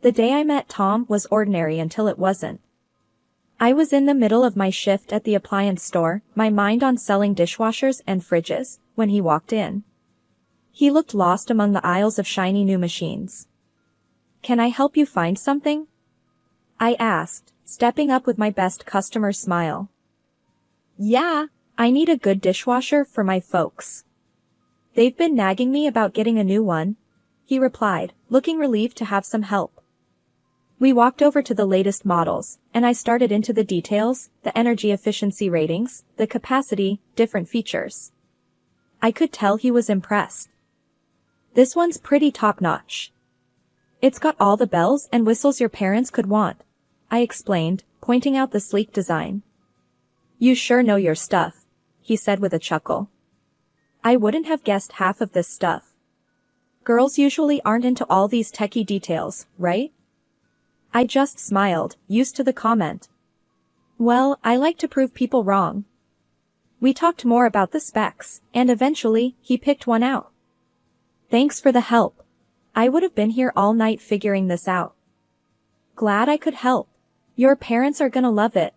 The day I met Tom was ordinary until it wasn't. I was in the middle of my shift at the appliance store, my mind on selling dishwashers and fridges, when he walked in. He looked lost among the aisles of shiny new machines. "Can I help you find something?" I asked, stepping up with my best customer smile. "Yeah, I need a good dishwasher for my folks. They've been nagging me about getting a new one," he replied, looking relieved to have some help. We walked over to the latest models, and I started into the details, the energy efficiency ratings, the capacity, different features. I could tell he was impressed. "This one's pretty top-notch. It's got all the bells and whistles your parents could want," I explained, pointing out the sleek design. "You sure know your stuff," he said with a chuckle. I wouldn't have guessed half of this stuff. Girls usually aren't into all these techie details, right? I just smiled, used to the comment. Well, I like to prove people wrong. We talked more about the specs, and eventually, he picked one out. "Thanks for the help. I would have been here all night figuring this out." "Glad I could help. Your parents are gonna love it,"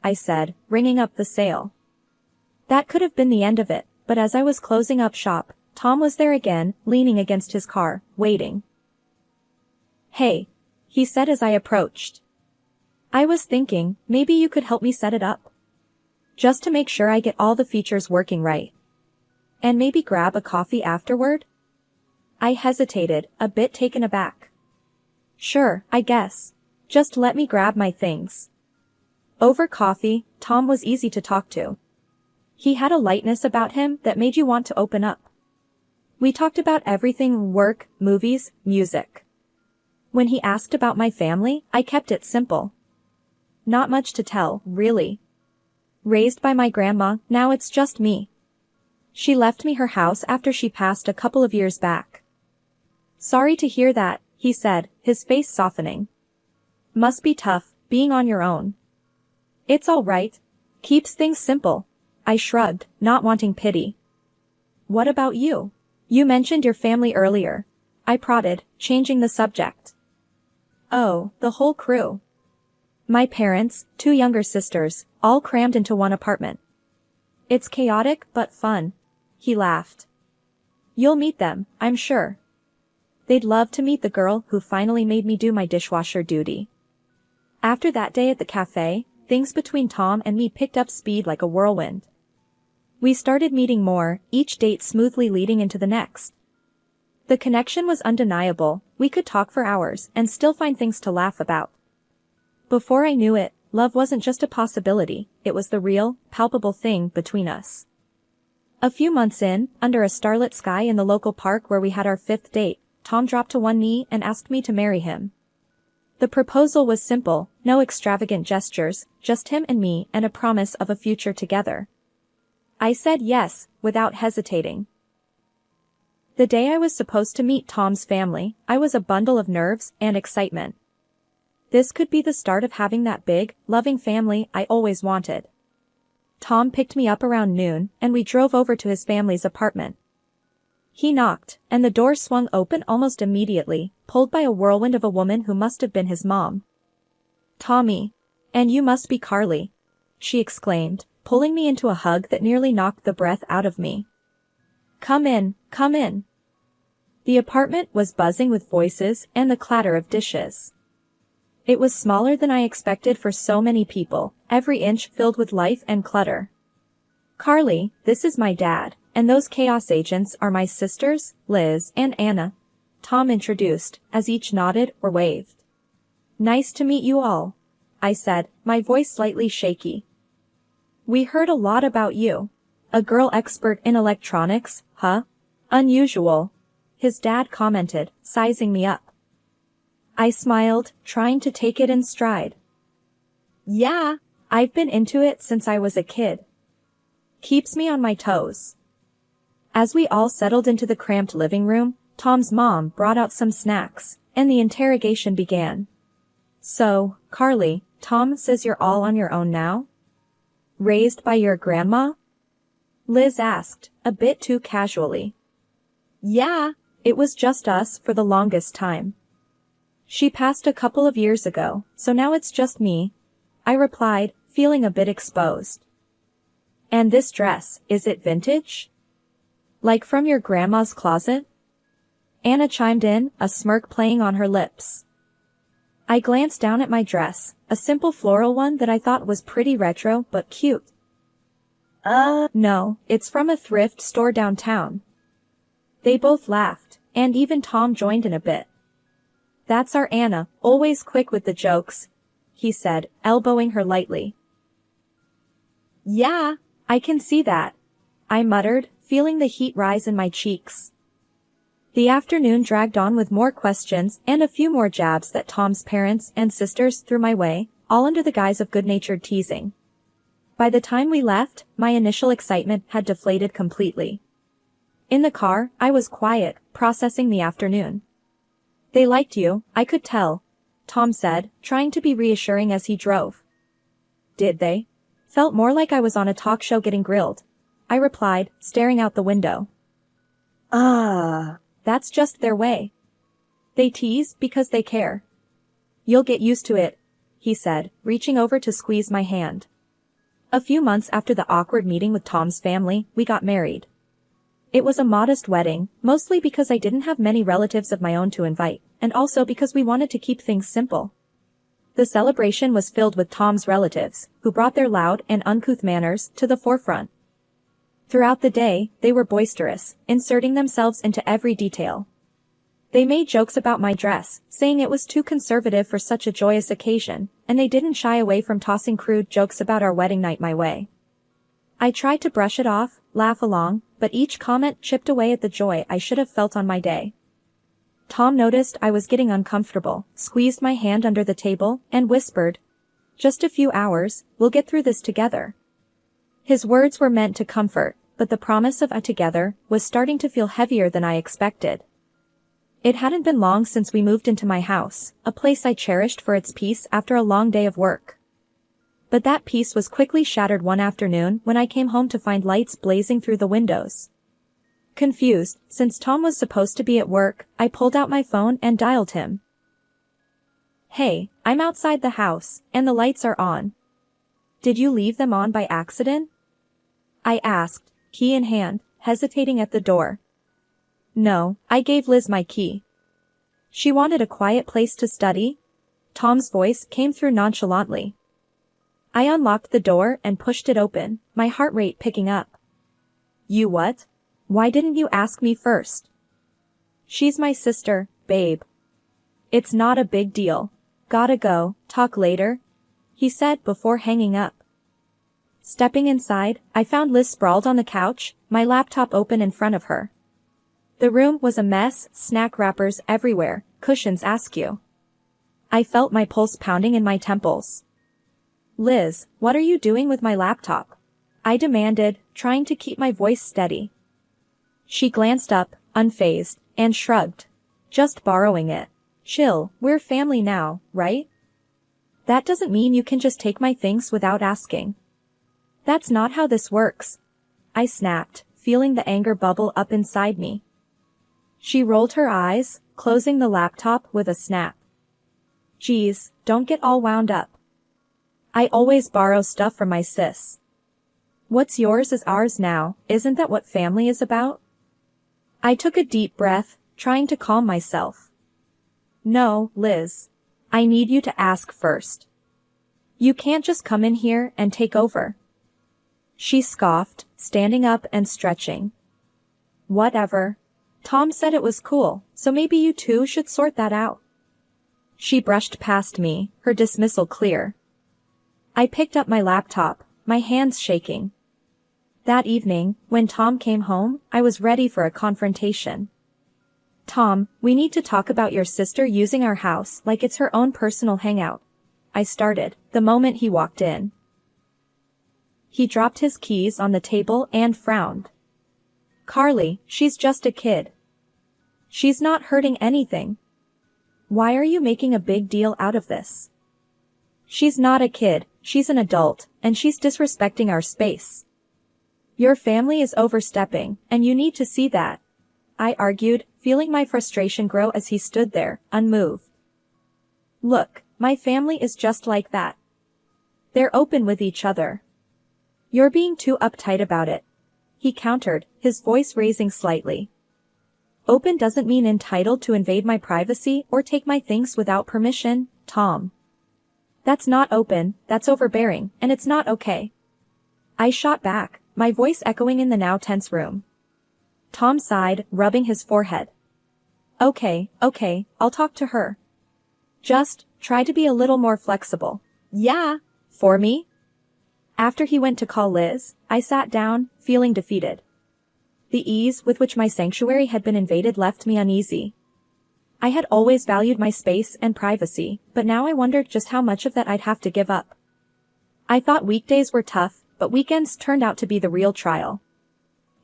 I said, ringing up the sale. That could have been the end of it, but as I was closing up shop, Tom was there again, leaning against his car, waiting. "Hey," he said as I approached. "I was thinking, maybe you could help me set it up. Just to make sure I get all the features working right. And maybe grab a coffee afterward?" I hesitated, a bit taken aback. "Sure, I guess. Just let me grab my things." Over coffee, Tom was easy to talk to. He had a lightness about him that made you want to open up. We talked about everything: work, movies, music. When he asked about my family, I kept it simple. Not much to tell, really. Raised by my grandma, now it's just me. She left me her house after she passed a couple of years back. "Sorry to hear that," he said, his face softening. "Must be tough, being on your own." "It's all right. Keeps things simple." I shrugged, not wanting pity. "What about you? You mentioned your family earlier," I prodded, changing the subject. "Oh, the whole crew. My parents, 2 younger sisters, all crammed into one apartment. It's chaotic but fun," he laughed. "You'll meet them, I'm sure. They'd love to meet the girl who finally made me do my dishwasher duty." After that day at the cafe, things between Tom and me picked up speed like a whirlwind. We started meeting more, each date smoothly leading into the next. The connection was undeniable. We could talk for hours and still find things to laugh about. Before I knew it, love wasn't just a possibility, it was the real, palpable thing between us. A few months in, under a starlit sky in the local park where we had our 5th date, Tom dropped to one knee and asked me to marry him. The proposal was simple, no extravagant gestures, just him and me and a promise of a future together. I said yes, without hesitating. The day I was supposed to meet Tom's family, I was a bundle of nerves and excitement. This could be the start of having that big, loving family I always wanted. Tom picked me up around noon, and we drove over to his family's apartment. He knocked, and the door swung open almost immediately, pulled by a whirlwind of a woman who must have been his mom. "Tommy. And you must be Carly," she exclaimed, pulling me into a hug that nearly knocked the breath out of me. Come in, come in." The apartment was buzzing with voices and the clatter of dishes. It was smaller than I expected for so many people, every inch filled with life and clutter. "Carly, this is my dad, and those chaos agents are my sisters, Liz and Anna," Tom introduced, as each nodded or waved. "Nice to meet you all," I said, my voice slightly shaky. "We heard a lot about you. A girl expert in electronics, huh? Unusual," his dad commented, sizing me up. I smiled, trying to take it in stride. "Yeah, I've been into it since I was a kid. Keeps me on my toes." As we all settled into the cramped living room, Tom's mom brought out some snacks, and the interrogation began. "So, Carly, Tom says you're all on your own now? Raised by your grandma?" Liz asked, a bit too casually. "Yeah, it was just us for the longest time. She passed a couple of years ago, so now it's just me, I replied, feeling a bit exposed. And this dress, is it vintage? Like from your grandma's closet? Anna chimed in, a smirk playing on her lips. I glanced down at my dress, a simple floral one that I thought was pretty retro but cute. No, it's from a thrift store downtown. They both laughed, and even Tom joined in a bit. That's our Anna, always quick with the jokes, he said, elbowing her lightly. Yeah, I can see that, I muttered, feeling the heat rise in my cheeks. The afternoon dragged on with more questions and a few more jabs that Tom's parents and sisters threw my way, all under the guise of good-natured teasing. By the time we left, my initial excitement had deflated completely. In the car, I was quiet, processing the afternoon. They liked you, I could tell, Tom said, trying to be reassuring as he drove. Did they? Felt more like I was on a talk show getting grilled, I replied, staring out the window. That's just their way. They tease because they care. You'll get used to it, he said, reaching over to squeeze my hand. A few months after the awkward meeting with Tom's family, we got married. It was a modest wedding, mostly because I didn't have many relatives of my own to invite, and also because we wanted to keep things simple. The celebration was filled with Tom's relatives, who brought their loud and uncouth manners to the forefront. Throughout the day, they were boisterous, inserting themselves into every detail. They made jokes about my dress, saying it was too conservative for such a joyous occasion, and they didn't shy away from tossing crude jokes about our wedding night my way. I tried to brush it off, laugh along, but each comment chipped away at the joy I should have felt on my day. Tom noticed I was getting uncomfortable, squeezed my hand under the table, and whispered, "Just a few hours, we'll get through this together." His words were meant to comfort, but the promise of a together was starting to feel heavier than I expected. It hadn't been long since we moved into my house, a place I cherished for its peace after a long day of work. But that peace was quickly shattered one afternoon when I came home to find lights blazing through the windows. Confused, since Tom was supposed to be at work, I pulled out my phone and dialed him. "Hey, I'm outside the house, and the lights are on. Did you leave them on by accident?" I asked, key in hand, hesitating at the door. "No, I gave Liz my key. She wanted a quiet place to study." Tom's voice came through nonchalantly. I unlocked the door and pushed it open, my heart rate picking up. "You what? Why didn't you ask me first?" "She's my sister, babe. It's not a big deal. Gotta go, talk later," he said before hanging up. Stepping inside, I found Liz sprawled on the couch, my laptop open in front of her. The room was a mess, snack wrappers everywhere, cushions askew. I felt my pulse pounding in my temples. "Liz, what are you doing with my laptop?" I demanded, trying to keep my voice steady. She glanced up, unfazed, and shrugged. "Just borrowing it. Chill, we're family now, right? That doesn't mean you can just take my things without asking." "That's not how this works," I snapped, feeling the anger bubble up inside me. She rolled her eyes, closing the laptop with a snap. "Geez, don't get all wound up. I always borrow stuff from my sis. What's yours is ours now, isn't that what family is about?" I took a deep breath, trying to calm myself. "No, Liz. I need you to ask first. You can't just come in here and take over." She scoffed, standing up and stretching. "Whatever. Tom said it was cool, so maybe you two should sort that out." She brushed past me, her dismissal clear. I picked up my laptop, my hands shaking. That evening, when Tom came home, I was ready for a confrontation. "Tom, we need to talk about your sister using our house like it's her own personal hangout," I started, the moment he walked in. He dropped his keys on the table and frowned. "Carly, she's just a kid. She's not hurting anything. Why are you making a big deal out of this?" "She's not a kid, she's an adult, and she's disrespecting our space. Your family is overstepping, and you need to see that," I argued, feeling my frustration grow as he stood there, unmoved. Look, my family is just like that. They're open with each other. You're being too uptight about it, he countered, his voice raising slightly. Open doesn't mean entitled to invade my privacy or take my things without permission, Tom. That's not open, that's overbearing, and it's not okay. I shot back, my voice echoing in the now tense room. Tom sighed, rubbing his forehead. Okay, I'll talk to her. Just, try to be a little more flexible. Yeah. For me? After he went to call Liz, I sat down, feeling defeated. The ease with which my sanctuary had been invaded left me uneasy. I had always valued my space and privacy, but now I wondered just how much of that I'd have to give up. I thought weekdays were tough, but weekends turned out to be the real trial.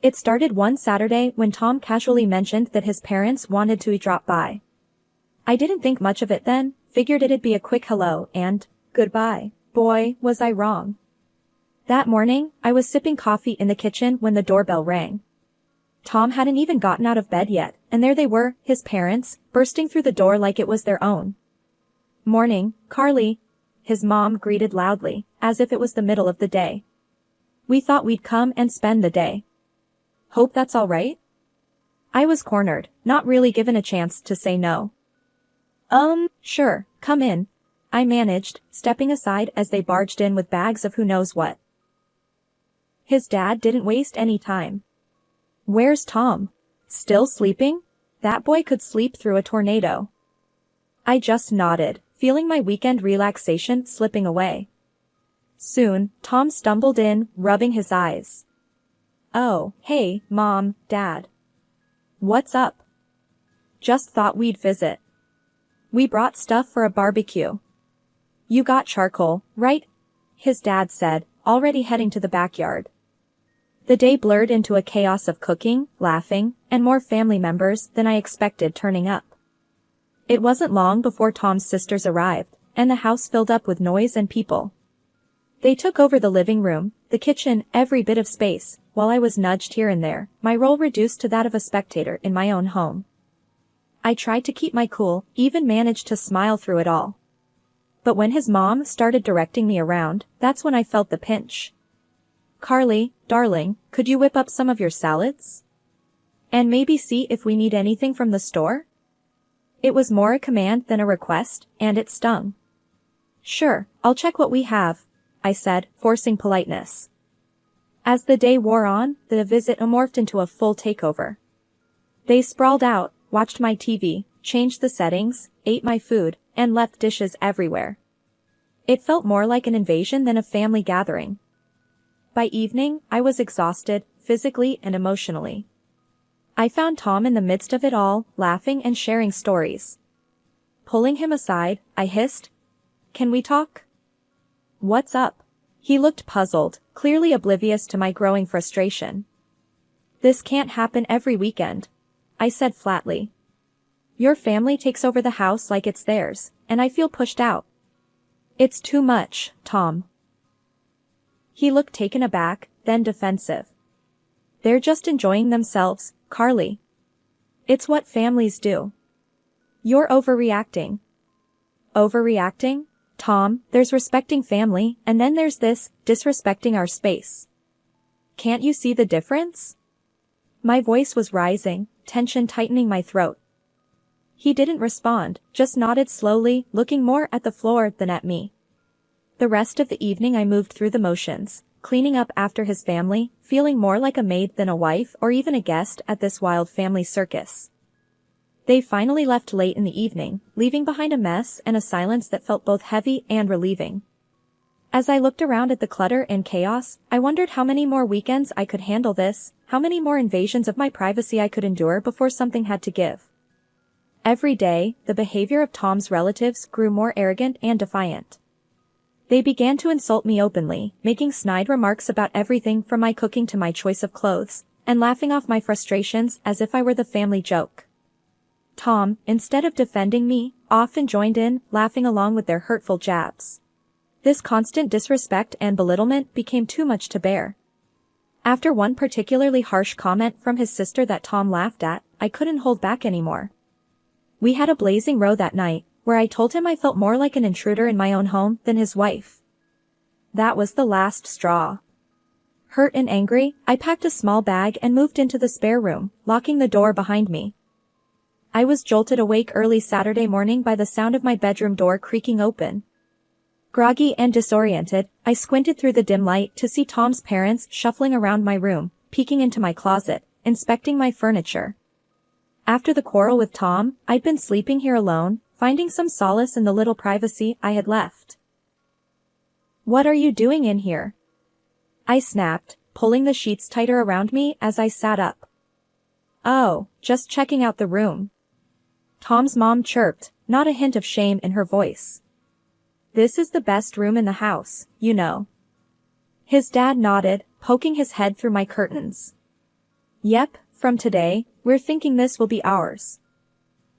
It started one Saturday when Tom casually mentioned that his parents wanted to drop by. I didn't think much of it then, figured it'd be a quick hello and goodbye. Boy, was I wrong. That morning, I was sipping coffee in the kitchen when the doorbell rang. Tom hadn't even gotten out of bed yet, and there they were, his parents, bursting through the door like it was their own. Morning, Carly, his mom greeted loudly, as if it was the middle of the day. We thought we'd come and spend the day. Hope that's all right? I was cornered, not really given a chance to say no. Sure, come in, I managed, stepping aside as they barged in with bags of who knows what. His dad didn't waste any time. Where's Tom? Still sleeping? That boy could sleep through a tornado. I just nodded, feeling my weekend relaxation slipping away. Soon, Tom stumbled in, rubbing his eyes. Oh, hey, Mom, Dad. What's up? Just thought we'd visit. We brought stuff for a barbecue. You got charcoal, right? His dad said, already heading to the backyard. The day blurred into a chaos of cooking, laughing, and more family members than I expected turning up. It wasn't long before Tom's sisters arrived, and the house filled up with noise and people. They took over the living room, the kitchen, every bit of space, while I was nudged here and there, my role reduced to that of a spectator in my own home. I tried to keep my cool, even managed to smile through it all. But when his mom started directing me around, that's when I felt the pinch. Carly, darling, could you whip up some of your salads? And maybe see if we need anything from the store? It was more a command than a request, and it stung. Sure, I'll check what we have, I said, forcing politeness. As the day wore on, the visit morphed into a full takeover. They sprawled out, watched my TV, changed the settings, ate my food, and left dishes everywhere. It felt more like an invasion than a family gathering. By evening, I was exhausted, physically and emotionally. I found Tom in the midst of it all, laughing and sharing stories. Pulling him aside, I hissed, "Can we talk?" "What's up?" He looked puzzled, clearly oblivious to my growing frustration. "This can't happen every weekend," I said flatly. "Your family takes over the house like it's theirs, and I feel pushed out." "It's too much, Tom." He looked taken aback, then defensive. "They're just enjoying themselves, Carly. It's what families do." "You're overreacting." "Overreacting? Tom, there's respecting family, and then there's this, disrespecting our space. Can't you see the difference?" My voice was rising, tension tightening my throat. He didn't respond, just nodded slowly, looking more at the floor than at me. The rest of the evening I moved through the motions, cleaning up after his family, feeling more like a maid than a wife or even a guest at this wild family circus. They finally left late in the evening, leaving behind a mess and a silence that felt both heavy and relieving. As I looked around at the clutter and chaos, I wondered how many more weekends I could handle this, how many more invasions of my privacy I could endure before something had to give. Every day, the behavior of Tom's relatives grew more arrogant and defiant. They began to insult me openly, making snide remarks about everything from my cooking to my choice of clothes, and laughing off my frustrations as if I were the family joke. Tom, instead of defending me, often joined in, laughing along with their hurtful jabs. This constant disrespect and belittlement became too much to bear. After one particularly harsh comment from his sister that Tom laughed at, I couldn't hold back anymore. We had a blazing row that night, where I told him I felt more like an intruder in my own home than his wife. That was the last straw. Hurt and angry, I packed a small bag and moved into the spare room, locking the door behind me. I was jolted awake early Saturday morning by the sound of my bedroom door creaking open. Groggy and disoriented, I squinted through the dim light to see Tom's parents shuffling around my room, peeking into my closet, inspecting my furniture. After the quarrel with Tom, I'd been sleeping here alone, finding some solace in the little privacy I had left. "What are you doing in here?" I snapped, pulling the sheets tighter around me as I sat up. "Oh, just checking out the room." Tom's mom chirped, not a hint of shame in her voice. "This is the best room in the house, you know." His dad nodded, poking his head through my curtains. "Yep, from today, we're thinking this will be ours.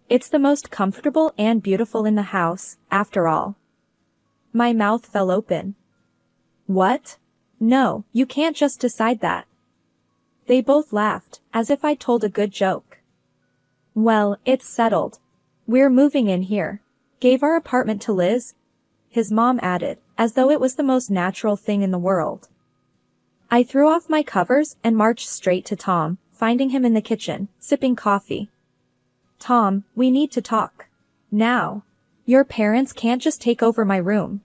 It's the most comfortable and beautiful in the house, after all." My mouth fell open. "What? No, you can't just decide that." They both laughed, as if I'd told a good joke. "Well, it's settled. We're moving in here. Gave our apartment to Liz," his mom added, as though it was the most natural thing in the world. I threw off my covers and marched straight to Tom, finding him in the kitchen, sipping coffee. "Tom, we need to talk. Now. Your parents can't just take over my room.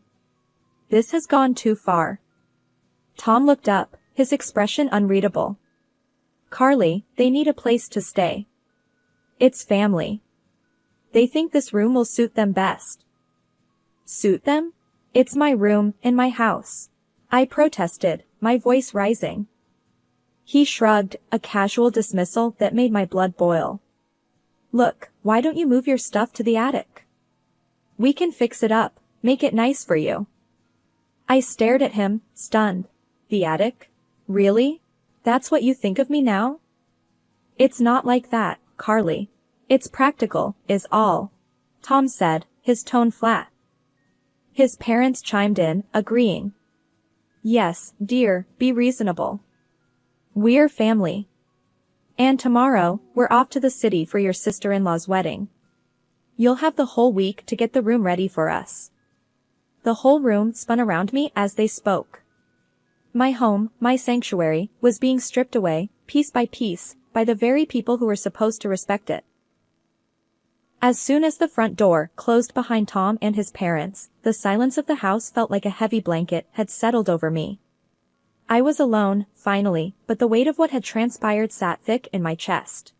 This has gone too far." Tom looked up, his expression unreadable. "Carly, they need a place to stay. It's family. They think this room will suit them best." "Suit them? It's my room, in my house," I protested, my voice rising. He shrugged, a casual dismissal that made my blood boil. "Look, why don't you move your stuff to the attic? We can fix it up, make it nice for you." I stared at him, stunned. "The attic? Really? That's what you think of me now?" "It's not like that, Carly. It's practical, is all," Tom said, his tone flat. His parents chimed in, agreeing. "Yes, dear, be reasonable. We're family. And tomorrow, we're off to the city for your sister-in-law's wedding. You'll have the whole week to get the room ready for us." The whole room spun around me as they spoke. My home, my sanctuary, was being stripped away, piece by piece, by the very people who were supposed to respect it. As soon as the front door closed behind Tom and his parents, the silence of the house felt like a heavy blanket had settled over me. I was alone, finally, but the weight of what had transpired sat thick in my chest.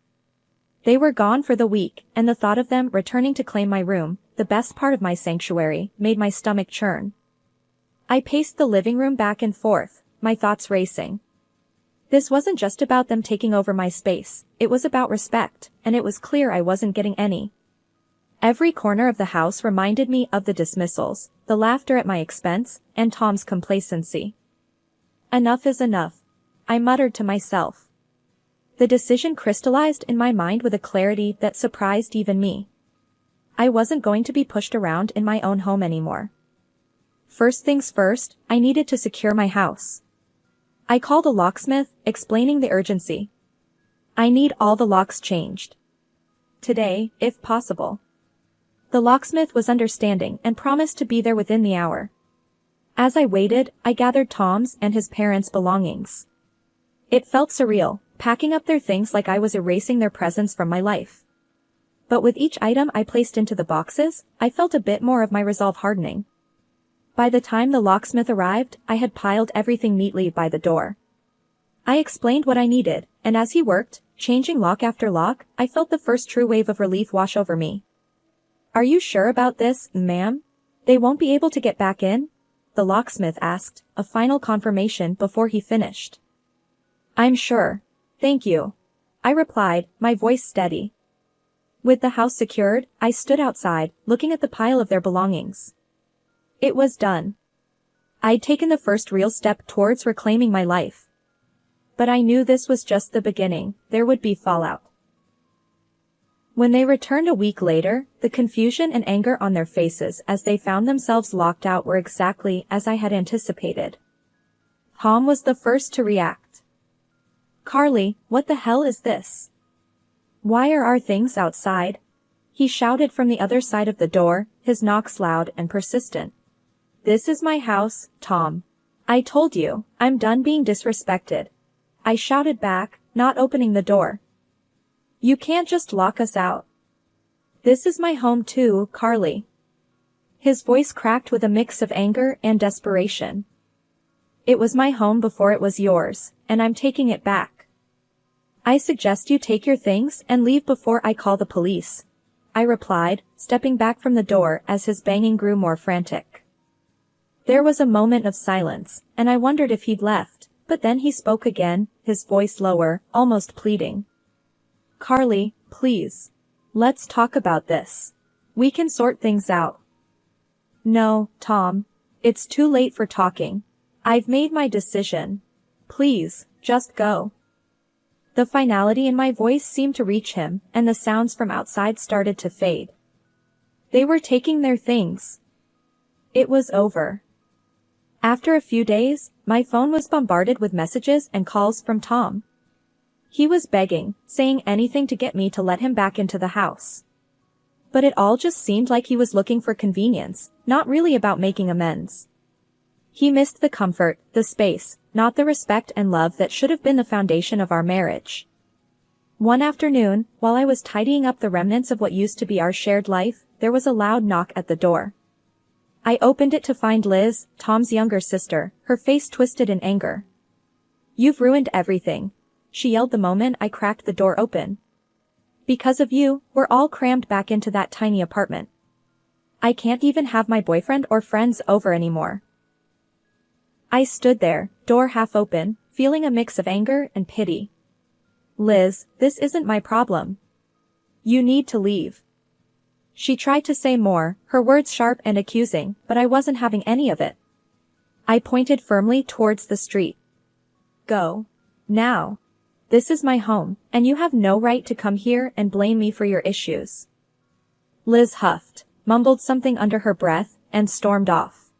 They were gone for the week, and the thought of them returning to claim my room, the best part of my sanctuary, made my stomach churn. I paced the living room back and forth, my thoughts racing. This wasn't just about them taking over my space, it was about respect, and it was clear I wasn't getting any. Every corner of the house reminded me of the dismissals, the laughter at my expense, and Tom's complacency. Enough is enough, I muttered to myself. The decision crystallized in my mind with a clarity that surprised even me. I wasn't going to be pushed around in my own home anymore. First things first, I needed to secure my house. I called a locksmith, explaining the urgency. I need all the locks changed. Today, if possible. The locksmith was understanding and promised to be there within the hour. As I waited, I gathered Tom's and his parents' belongings. It felt surreal, packing up their things like I was erasing their presence from my life. But with each item I placed into the boxes, I felt a bit more of my resolve hardening. By the time the locksmith arrived, I had piled everything neatly by the door. I explained what I needed, and as he worked, changing lock after lock, I felt the first true wave of relief wash over me. "Are you sure about this, ma'am? They won't be able to get back in?" the locksmith asked, a final confirmation before he finished. "I'm sure. Thank you," I replied, my voice steady. With the house secured, I stood outside, looking at the pile of their belongings. It was done. I'd taken the first real step towards reclaiming my life. But I knew this was just the beginning, there would be fallout. When they returned a week later, the confusion and anger on their faces as they found themselves locked out were exactly as I had anticipated. Tom was the first to react. "Carly, what the hell is this? Why are our things outside?" he shouted from the other side of the door, his knocks loud and persistent. "This is my house, Tom. I told you, I'm done being disrespected," I shouted back, not opening the door. "You can't just lock us out. This is my home too, Carly." His voice cracked with a mix of anger and desperation. "It was my home before it was yours, and I'm taking it back. I suggest you take your things and leave before I call the police," I replied, stepping back from the door as his banging grew more frantic. There was a moment of silence, and I wondered if he'd left, but then he spoke again, his voice lower, almost pleading. "Carly, please. Let's talk about this. We can sort things out." "No, Tom. It's too late for talking. I've made my decision. Please, just go." The finality in my voice seemed to reach him, and the sounds from outside started to fade. They were taking their things. It was over. After a few days, my phone was bombarded with messages and calls from Tom. He was begging, saying anything to get me to let him back into the house. But it all just seemed like he was looking for convenience, not really about making amends. He missed the comfort, the space, not the respect and love that should have been the foundation of our marriage. One afternoon, while I was tidying up the remnants of what used to be our shared life, there was a loud knock at the door. I opened it to find Liz, Tom's younger sister, her face twisted in anger. "You've ruined everything," she yelled the moment I cracked the door open. "Because of you, we're all crammed back into that tiny apartment. I can't even have my boyfriend or friends over anymore." I stood there, door half open, feeling a mix of anger and pity. "Liz, this isn't my problem. You need to leave." She tried to say more, her words sharp and accusing, but I wasn't having any of it. I pointed firmly towards the street. "Go. Now. This is my home, and you have no right to come here and blame me for your issues." Liz huffed, mumbled something under her breath, and stormed off.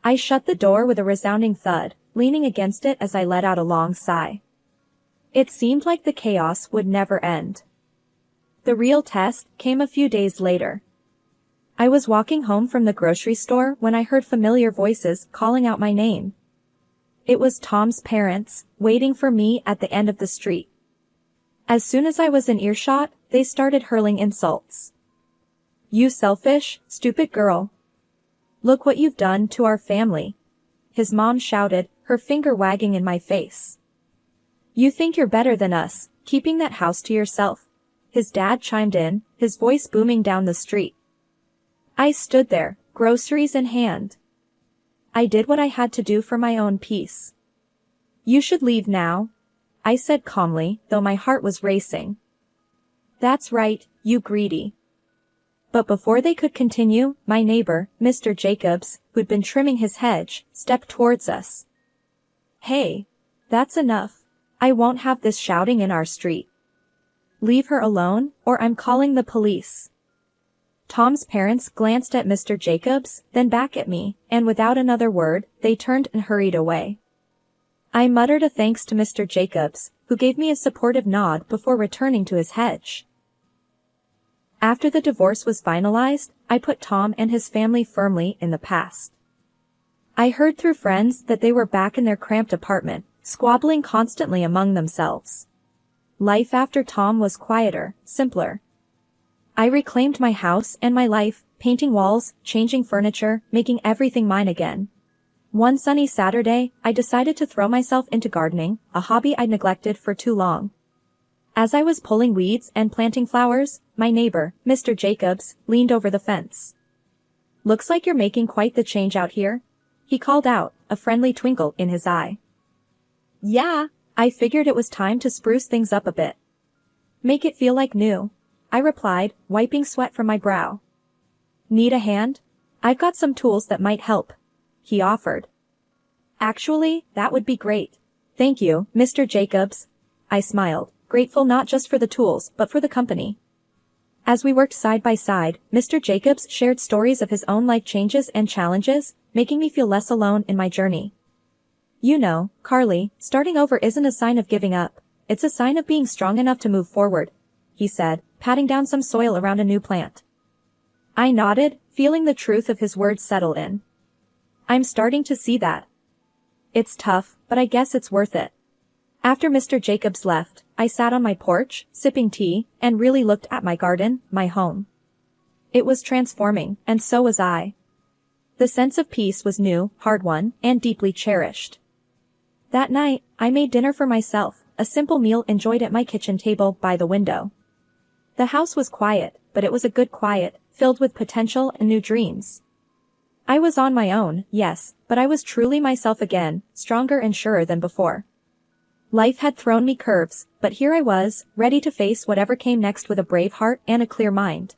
I shut the door with a resounding thud, leaning against it as I let out a long sigh. It seemed like the chaos would never end. The real test came a few days later. I was walking home from the grocery store when I heard familiar voices calling out my name. It was Tom's parents, waiting for me at the end of the street. As soon as I was in earshot, they started hurling insults. "You selfish, stupid girl. Look what you've done to our family," his mom shouted, her finger wagging in my face. "You think you're better than us, keeping that house to yourself," his dad chimed in, his voice booming down the street. I stood there, groceries in hand. I did what I had to do for my own peace. "You should leave now," I said calmly, though my heart was racing. "That's right, you greedy." But before they could continue, my neighbor, Mr. Jacobs, who'd been trimming his hedge, stepped towards us. "Hey, that's enough. I won't have this shouting in our street. Leave her alone, or I'm calling the police." Tom's parents glanced at Mr. Jacobs, then back at me, and without another word, they turned and hurried away. I muttered a thanks to Mr. Jacobs, who gave me a supportive nod before returning to his hedge. After the divorce was finalized, I put Tom and his family firmly in the past. I heard through friends that they were back in their cramped apartment, squabbling constantly among themselves. Life after Tom was quieter, simpler. I reclaimed my house and my life, painting walls, changing furniture, making everything mine again. One sunny Saturday, I decided to throw myself into gardening, a hobby I'd neglected for too long. As I was pulling weeds and planting flowers, my neighbor, Mr. Jacobs, leaned over the fence. "Looks like you're making quite the change out here," he called out, a friendly twinkle in his eye. "Yeah, I figured it was time to spruce things up a bit. Make it feel like new," I replied, wiping sweat from my brow. "Need a hand? I've got some tools that might help," he offered. "Actually, that would be great. Thank you, Mr. Jacobs," I smiled, grateful not just for the tools but for the company. As we worked side by side, Mr. Jacobs shared stories of his own life changes and challenges, making me feel less alone in my journey. "You know, Carly, starting over isn't a sign of giving up. It's a sign of being strong enough to move forward," he said, patting down some soil around a new plant. I nodded, feeling the truth of his words settle in. I'm starting to see that. It's tough, but I guess it's worth it. After Mr. Jacobs left, I sat on my porch, sipping tea, and really looked at my garden, my home. It was transforming, and so was I. The sense of peace was new, hard-won, and deeply cherished. That night, I made dinner for myself, a simple meal enjoyed at my kitchen table by the window. The house was quiet, but it was a good quiet, filled with potential and new dreams. I was on my own, yes, but I was truly myself again, stronger and surer than before. Life had thrown me curves, but here I was, ready to face whatever came next with a brave heart and a clear mind.